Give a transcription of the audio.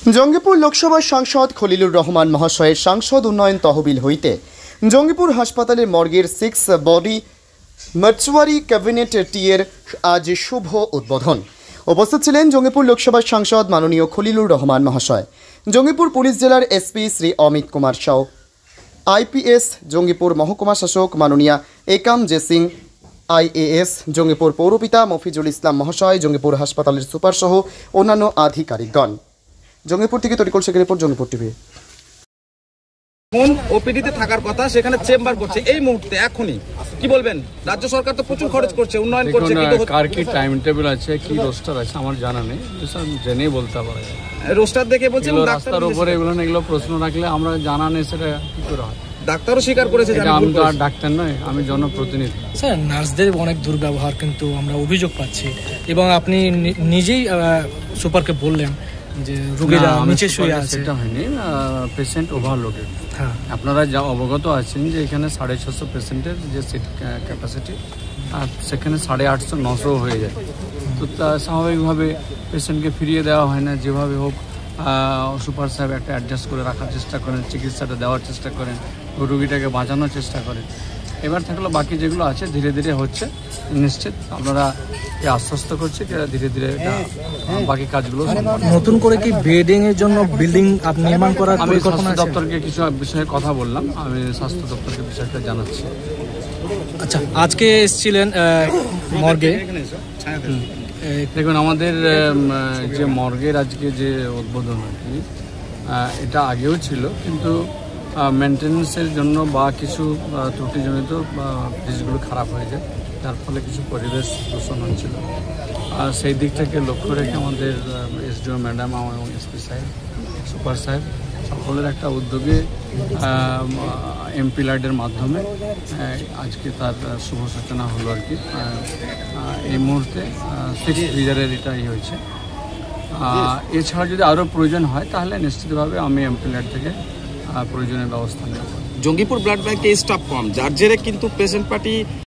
জঙ্গিপুর লোকসভার সাংসদ খলিলুর রহমান মহাশয়ের সাংসদ উন্নয়ন তহবিল হইতে জঙ্গিপুর হাসপাতালের মর্গের 6 বডি মর্চুয়ারি ক্যাবিনেট টিয়ের আজ শুভ উদ্বোধন। উপস্থিত ছিলেন জঙ্গিপুর লোকসভার সাংসদ মাননীয় খলিলুর রহমান মহাশয়, জঙ্গিপুর পুলিশ জেলার এসপি শ্রী অমিত কুমার সাউ, আইপিএস জঙ্গিপুর মহকুমা শাসক মাননীয়া একাম জে সিং আইএএস, জঙ্গিপুর পৌরপিতা মফিজুল ইসলাম মহাশয়, জঙ্গিপুর হাসপাতালের সুপার সহ অন্যান্য আধিকারিকগণ। জঙ্গিপুর থেকে তরিকুল শেখের রিপোর্ট, জঙ্গিপুর টিভি। কোন ওপিডিতে থাকার কথা সেখানে চেম্বার করছে এই মুহূর্তে এখনই, কি বলবেন? রাজ্য সরকার তো প্রচুর খরচ করছে, উন্নয়ন করছে, কিন্তু কার কি টাইম টেবিল আছে, কি রোস্টার আছে আমার জানা নেই, স্যার জেনেই বলতে পারে। রোস্টার দেখে বলছেন রাস্তার উপরে এগুলো প্রশ্ন রাখলে আমরা জানা নেই, সেটা কি করে হয়? ডাক্তারও স্বীকার করেছে। আমি তো আর ডাক্তার নয়, আমি জনপ্রতিনিধি। স্যার, নার্সদের অনেক দুর্ব্যবহার কিন্তু আমরা অভিযোগ পাচ্ছি, এবং আপনি নিজেই সুপারকে বললেন যে রোগীরা নিচে শুয়ে আছে। সেটা হয়নি, পেশেন্ট ওভারলোডেড। হ্যাঁ, আপনারা যা অবগত আছেন যে এখানে 650 পেশেন্টের যে সিট ক্যাপাসিটি, আর সেখানে 850-900 হয়ে যায়। তো তা স্বাভাবিকভাবে পেশেন্টকে ফিরিয়ে দেওয়া হয় না, যেভাবে হোক সুপার সাহেব একটা অ্যাডজাস্ট করে রাখার চেষ্টা করেন, চিকিৎসাটা দেওয়ার চেষ্টা করেন, রোগীটাকে বাঁচানোর চেষ্টা করেন। এবার থাকলে বাকি যেগুলো আছে ধীরে ধীরে হচ্ছে, নিশ্চিত আপনারা আশ্বস্ত করছে যে ধীরে ধীরে বাকি কাজগুলো। নতুন করে কি বেডিং এর জন্য বিল্ডিং নির্মাণ করার পরিকল্পনা আছে? দপ্তরকে কিছু বিষয়ে কথা বললাম, আমি স্বাস্থ্য দপ্তরকে বিষয়টা জানাচ্ছি। আচ্ছা, আজকে এসেছিলেন মর্গে। দেখুন, আমাদের যে মর্গের আজকে যে উদ্বোধন আর কি, এটা আগেও ছিল, কিন্তু মেনটেন্যান্সের জন্য বা কিছু ত্রুটিজনিত ফিজগুলো খারাপ হয়ে যায়, যার ফলে কিছু পরিবেশ দূষণ হচ্ছিল। সেই দিক থেকে লক্ষ্য রেখে আমাদের এসডিও ম্যাডাম এবং এসপি সাহেব, সুপার সাহেব সকলের একটা উদ্যোগে এমপি লাইটের মাধ্যমে আজকে তার শুভ সূচনা হলো আর কি। এই মুহূর্তে 6 লিটারের এটা হয়েছে। এছাড়া যদি আরও প্রয়োজন হয় তাহলে নিশ্চিতভাবে আমি এমপি লাইট থেকে প্রয়োজনীয় ব্যবস্থা নেব। জঙ্গিপুর ব্লাড ব্যাংকে স্টাফ কম, যার জেরে কিন্তু পেশেন্ট পার্টি